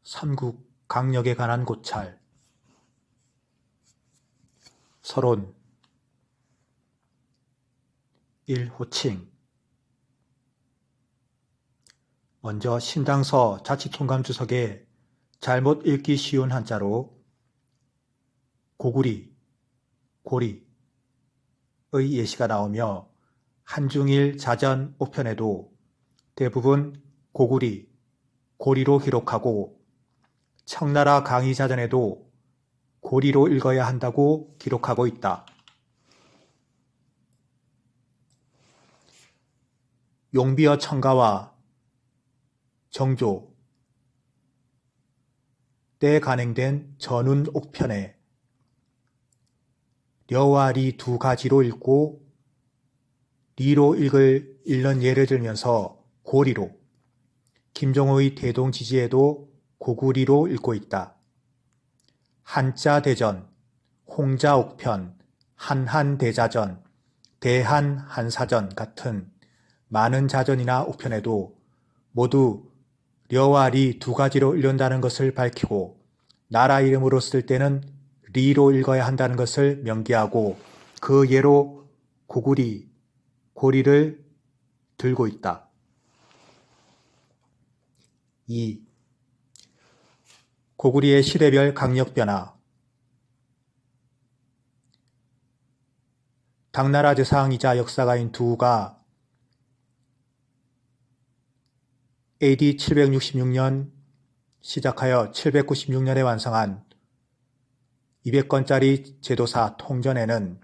삼국 강력에 관한 고찰. 서론 1. 호칭. 먼저 신당서 자치통감주석에 잘못 읽기 쉬운 한자로 고구리, 고리의 예시가 나오며 한중일 자전 5편에도 대부분 고구리, 고리로 기록하고 청나라 강의자전에도 고리로 읽어야 한다고 기록하고 있다. 용비어 청가와 정조 때 간행된 전운 옥편에 려와 리 두 가지로 읽고 리로 읽는 예를 들면서 고리로, 김종호의 대동지지에도 고구리로 읽고 있다. 한자대전, 홍자옥편, 한한대자전, 대한한사전 같은 많은 자전이나 옥편에도 모두 려와 리 두 가지로 읽는다는 것을 밝히고 나라 이름으로 쓸 때는 리로 읽어야 한다는 것을 명기하고 그 예로 고구리, 고리를 들고 있다. 2. 고구리의 시대별 강력 변화. 당나라 재상이자 역사가인 두우가 AD 766년 시작하여 796년에 완성한 200권짜리 제도사 통전에는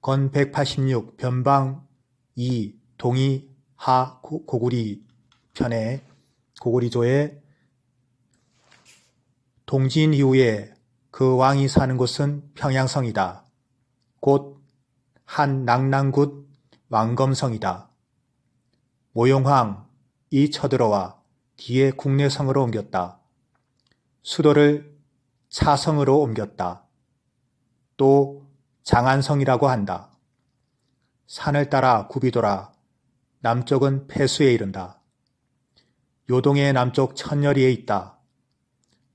건 186 변방 2 동이 하 고구리 편에 고구리조에 동진 이후에 그 왕이 사는 곳은 평양성이다. 곧 한 낙랑굿 왕검성이다. 모용황이 쳐들어와 뒤에 국내성으로 옮겼다. 수도를 차성으로 옮겼다. 또 장안성이라고 한다. 산을 따라 굽이 돌아 남쪽은 폐수에 이른다. 요동의 남쪽 천여리에 있다.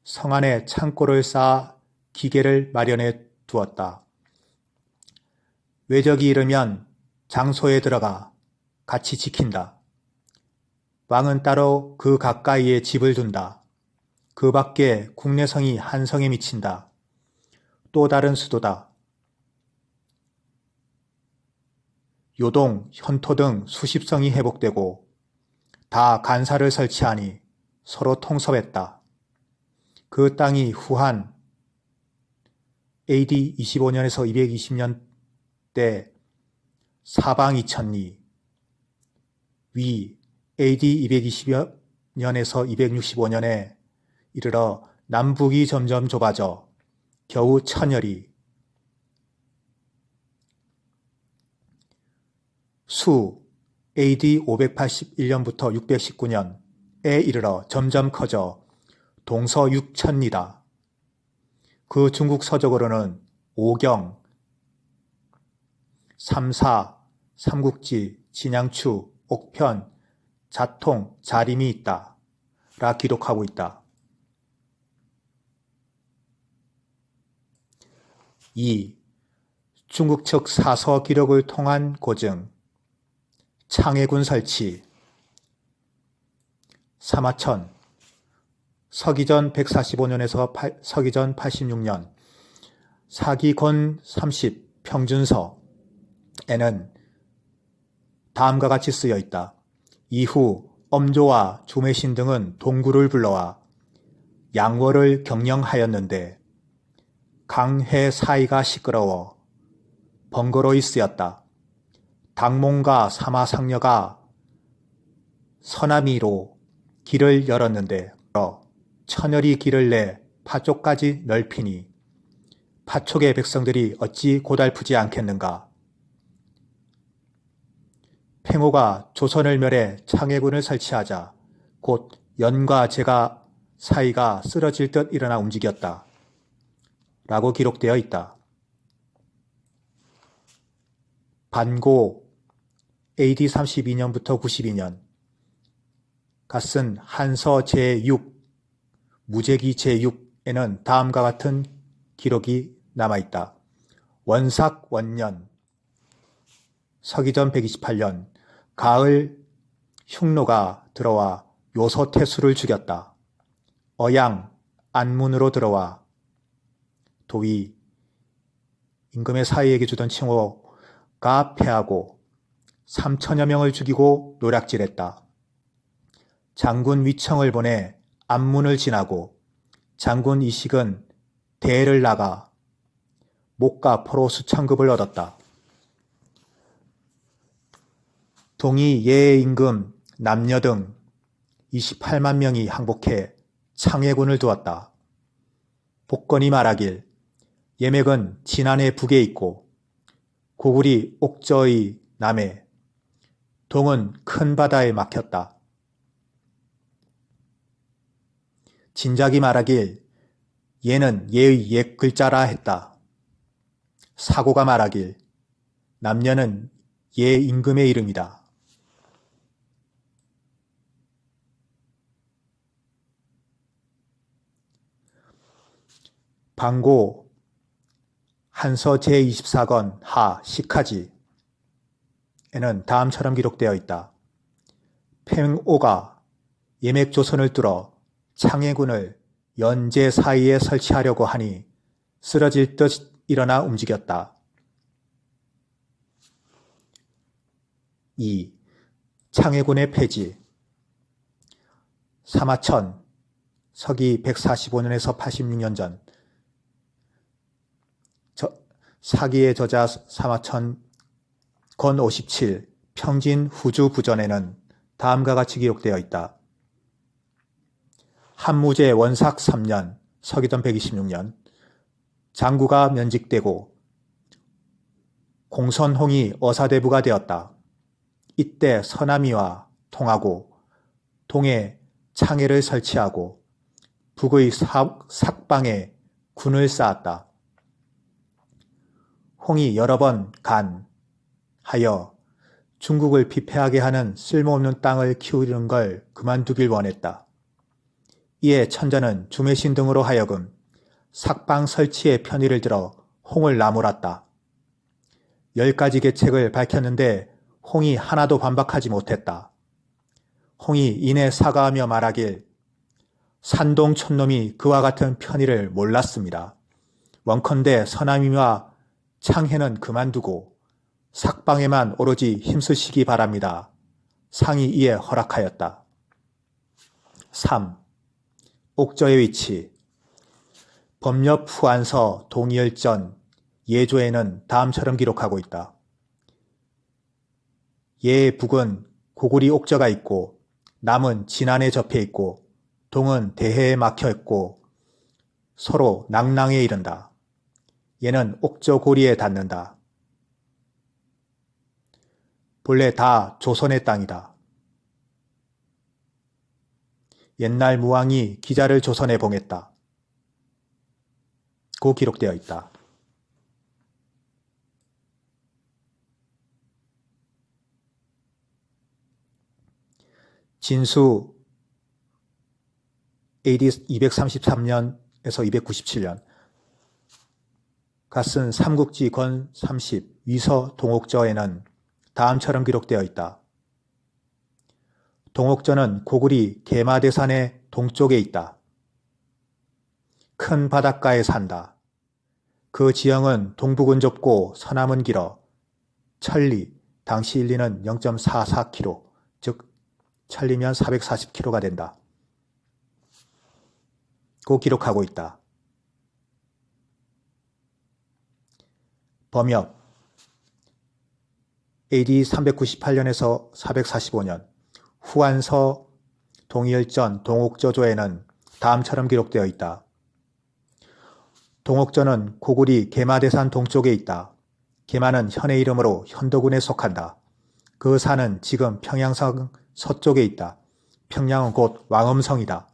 성 안에 창고를 쌓아 기계를 마련해 두었다. 외적이 이르면 장소에 들어가 같이 지킨다. 왕은 따로 그 가까이에 집을 둔다. 그 밖에 국내성이 한 성에 미친다. 또 다른 수도다. 요동, 현토 등 수십 성이 회복되고 다 간사를 설치하니 서로 통섭했다. 그 땅이 후한 AD 25년에서 220년 때 사방 2천리, 위 AD 220년에서 265년에 이르러 남북이 점점 좁아져 겨우 천여리, 수 AD 581년부터 619년에 이르러 점점 커져 동서 6천리다. 그 중국 서적으로는 오경, 삼사, 삼국지, 진양추, 옥편, 자통, 자림이 있다. 라 기록하고 있다. 2. 중국 측 사서 기록을 통한 고증. 창해군 설치. 사마천. 서기전 145년에서 서기전 86년. 사기권 30 평준서에는 다음과 같이 쓰여 있다. 이후 엄조와 주매신 등은 동구를 불러와 양월을 경영하였는데 강해 사이가 시끄러워 번거로이 쓰였다. 당몽과 사마상녀가 서남이로 길을 열었는데 천여리 길을 내 파쪽까지 넓히니 파쪽의 백성들이 어찌 고달프지 않겠는가. 팽호가 조선을 멸해 창해군을 설치하자 곧 연과 제가 사이가 쓰러질 듯 일어나 움직였다. 라고 기록되어 있다. 반고 AD 32년부터 92년 갓슨 한서 제6, 무제기 제6에는 다음과 같은 기록이 남아있다. 원삭 원년, 서기전 128년, 가을 흉노가 들어와 요소태수를 죽였다. 어양, 안문으로 들어와 도위, 임금의 사위에게 주던 칭호가 패하고 3천여 명을 죽이고 노략질했다. 장군 위청을 보내 안문을 지나고 장군 이식은 대를 나가 목과 포로 수천급을 얻었다. 동이 예의 임금, 남녀 등 28만 명이 항복해 창해군을 두었다. 복건이 말하길 예맥은 진안의 북에 있고 고구리 옥저의 남에, 동은 큰 바다에 막혔다. 진작이 말하길 예는 예의 옛 글자라 했다. 사고가 말하길 남녀는 예 임금의 이름이다. 방고 한서 제24권 하 시카지에는 다음처럼 기록되어 있다. 팽오가 예맥조선을 뚫어 창해군을 연제 사이에 설치하려고 하니 쓰러질 듯 일어나 움직였다. 2. 창해군의 폐지. 사마천 서기 145년에서 86년 전 사기의 저자 사마천 권 57 평진 후주 부전에는 다음과 같이 기록되어 있다. 한무제 원삭 3년 서기전 126년 장구가 면직되고 공선홍이 어사대부가 되었다. 이때 서남이와 통하고 동에 창해를 설치하고 북의 삭방에 군을 쌓았다. 홍이 여러 번 하여 중국을 피폐하게 하는 쓸모없는 땅을 키우는 걸 그만두길 원했다. 이에 천자는 주매신 등으로 하여금 삭방 설치의 편의를 들어 홍을 나무랐다. 10가지 계책을 밝혔는데 홍이 하나도 반박하지 못했다. 홍이 이내 사과하며 말하길 산동 촌놈이 그와 같은 편의를 몰랐습니다. 원컨대 서남이와 창해는 그만두고 삭방에만 오로지 힘쓰시기 바랍니다. 상이 이에 허락하였다. 3. 옥저의 위치. 법력 후안서 동이열전 예조에는 다음처럼 기록하고 있다. 예 북은 고구리 옥저가 있고 남은 진안에 접해 있고 동은 대해에 막혀 있고 서로 낭낭에 이른다. 얘는 옥저 고리에 닿는다. 본래 다 조선의 땅이다. 옛날 무왕이 기자를 조선에 봉했다. 고 기록되어 있다. 진수 AD 233년에서 297년 갓슨 삼국지 권 30 위서 동옥저에는 다음처럼 기록되어 있다. 동옥저는 고구리 계마대산의 동쪽에 있다. 큰 바닷가에 산다. 그 지형은 동북은 좁고 서남은 길어 천리, 당시 일리는 0.44km, 즉 천리면 440km가 된다. 고 기록하고 있다. 범엽 AD 398년에서 445년 후안서 동이열전 동옥저조에는 다음처럼 기록되어 있다. 동옥저는 고구리 계마대산 동쪽에 있다. 계마는 현의 이름으로 현도군에 속한다. 그 산은 지금 평양성 서쪽에 있다. 평양은 곧 왕엄성이다.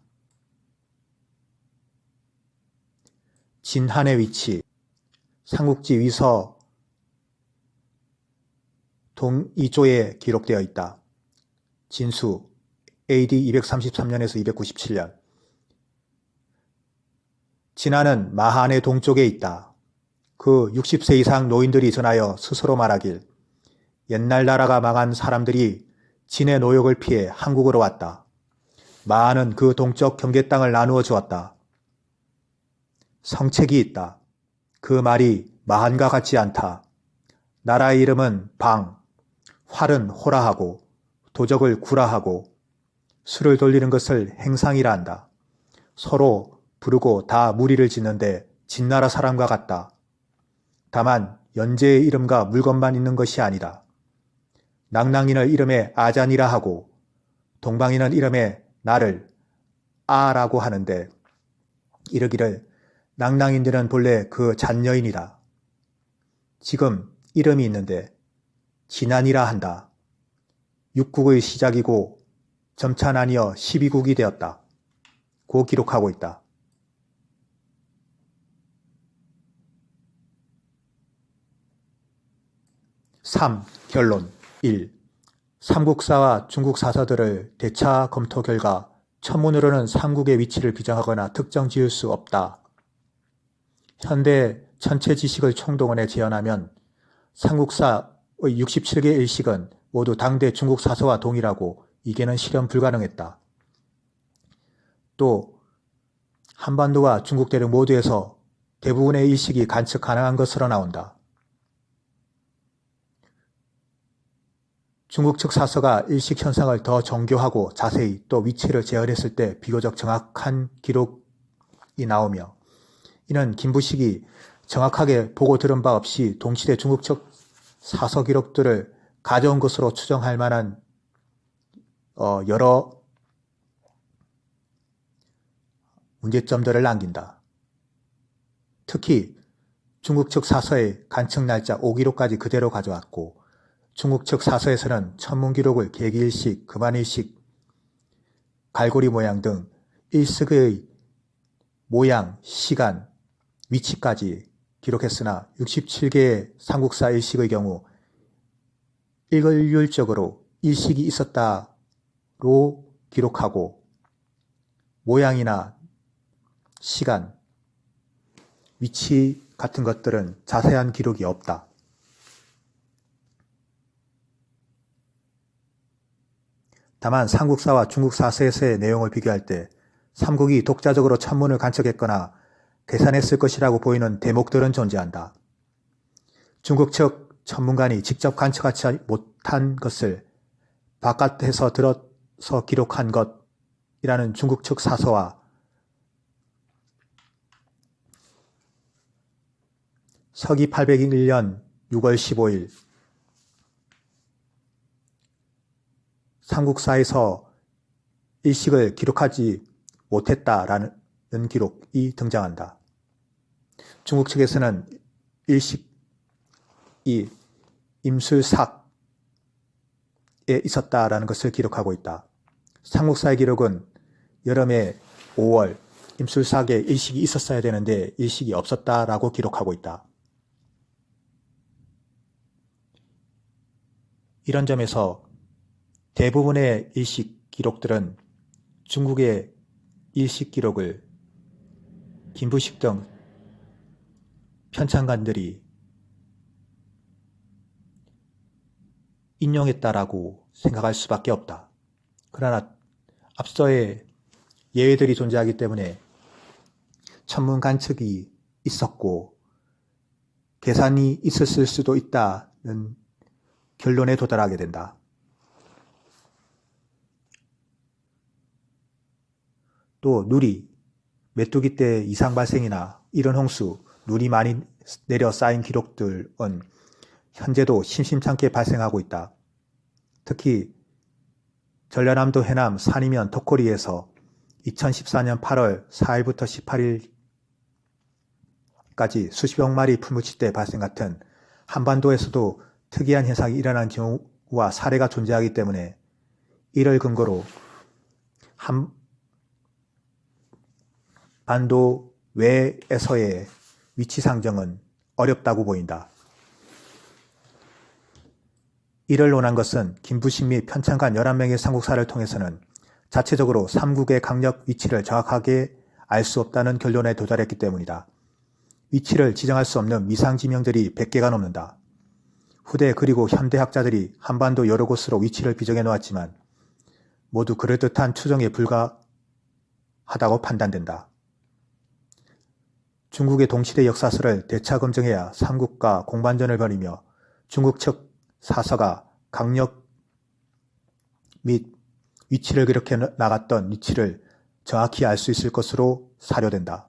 진한의 위치. 삼국지 위서 동이조에 기록되어 있다. 진수 AD 233년에서 297년. 진화는 마한의 동쪽에 있다. 그 60세 이상 노인들이 전하여 스스로 말하길 옛날 나라가 망한 사람들이 진의 노역을 피해 한국으로 왔다. 마한은 그 동쪽 경계 땅을 나누어 주었다. 성책이 있다. 그 말이 마한과 같지 않다. 나라의 이름은 방, 활은 호라하고 도적을 구라하고 수를 돌리는 것을 행상이라 한다. 서로 부르고 다 무리를 짓는데 진나라 사람과 같다. 다만 연재의 이름과 물건만 있는 것이 아니다. 낭낭이는 이름에 아잔이라 하고 동방이는 이름에 나를 아라고 하는데 이르기를 낭낭인들은 본래 그 잔여인이라. 지금 이름이 있는데 진안이라 한다. 6국의 시작이고 점차 나뉘어 12국이 되었다. 고 기록하고 있다. (3) 결론 1. 삼국사와 중국 사서들을 대차 검토 결과 천문으로는 삼국의 위치를 비정하거나 특정 지을 수 없다. 현대 전체 지식을 총동원해 재현하면 삼국사의 67개 일식은 모두 당대 중국 사서와 동일하고 이게는 실현 불가능했다. 또 한반도와 중국 대륙 모두에서 대부분의 일식이 관측 가능한 것으로 나온다. 중국 측 사서가 일식 현상을 더 정교하고 자세히 또 위치를 재현했을 때 비교적 정확한 기록이 나오며 이는 김부식이 정확하게 보고 들은 바 없이 동시대 중국 측 사서 기록들을 가져온 것으로 추정할 만한 여러 문제점들을 남긴다. 특히 중국 측 사서의 관측 날짜 5기록까지 그대로 가져왔고 중국 측 사서에서는 천문 기록을 계기일식, 금안일식, 갈고리 모양 등 일식의 모양, 시간, 위치까지 기록했으나 67개의 삼국사 일식의 경우 일률적으로 일식이 있었다로 기록하고 모양이나 시간, 위치 같은 것들은 자세한 기록이 없다. 다만 삼국사와 중국 사서에서의 내용을 비교할 때 삼국이 독자적으로 천문을 관측했거나 계산했을 것이라고 보이는 대목들은 존재한다. 중국 측 천문관이 직접 관측하지 못한 것을 바깥에서 들어서 기록한 것이라는 중국 측 사서와 서기 801년 6월 15일 삼국사에서 일식을 기록하지 못했다라는 기록이 등장한다. 중국 측에서는 일식이 임술삭에 있었다라는 것을 기록하고 있다. 삼국사의 기록은 여름에 5월 임술삭에 일식이 있었어야 되는데 일식이 없었다라고 기록하고 있다. 이런 점에서 대부분의 일식 기록들은 중국의 일식 기록을 김부식 등 편찬관들이 인용했다라고 생각할 수밖에 없다. 그러나 앞서의 예외들이 존재하기 때문에 천문 관측이 있었고 계산이 있었을 수도 있다는 결론에 도달하게 된다. 또 누리, 메뚜기 때 이상 발생이나 이런 홍수, 눈이 많이 내려 쌓인 기록들은 현재도 심심찮게 발생하고 있다. 특히 전라남도 해남 산이면 덕거리에서 2014년 8월 4일부터 18일까지 수십억 마리 풀무치대 발생 같은 한반도에서도 특이한 현상이 일어난 경우와 사례가 존재하기 때문에 이를 근거로 한반도 외에서의 위치 상정은 어렵다고 보인다. 이를 논한 것은 김부식 및 편찬관 11명의 삼국사를 통해서는 자체적으로 삼국의 강력 위치를 정확하게 알 수 없다는 결론에 도달했기 때문이다. 위치를 지정할 수 없는 미상지명들이 100개가 넘는다. 후대 그리고 현대 학자들이 한반도 여러 곳으로 위치를 비정해 놓았지만 모두 그럴듯한 추정에 불과하다고 판단된다. 중국의 동시대 역사서를 대차 검증해야 삼국과 공반전을 벌이며 중국 측 사서가 강력 및 위치를 기록해 나갔던 위치를 정확히 알 수 있을 것으로 사료된다.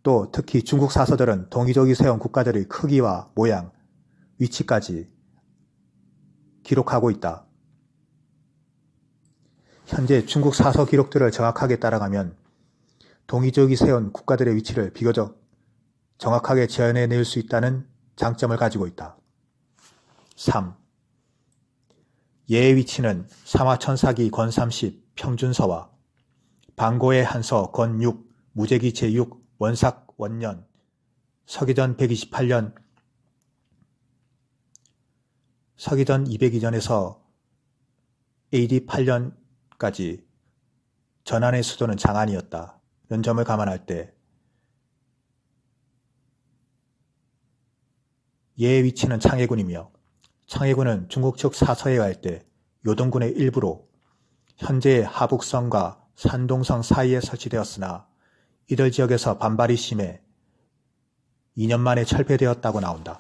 또 특히 중국 사서들은 동이족이 세운 국가들의 크기와 모양, 위치까지 기록하고 있다. 현재 중국 사서 기록들을 정확하게 따라가면 동이족이 세운 국가들의 위치를 비교적 정확하게 재현해낼 수 있다는 장점을 가지고 있다. 3. 예의 위치는 삼화천사기 권30 평준서와 방고의 한서 권6 무제기 제6 원삭 원년 서기전 128년 서기전 202년에서 AD 8년까지 전한의 수도는 장안이었다. 이런 점을 감안할 때 예의 위치는 창해군이며 창해군은 중국 측 사서에 의할 때 요동군의 일부로 현재의 하북성과 산동성 사이에 설치되었으나 이들 지역에서 반발이 심해 2년 만에 철폐되었다고 나온다.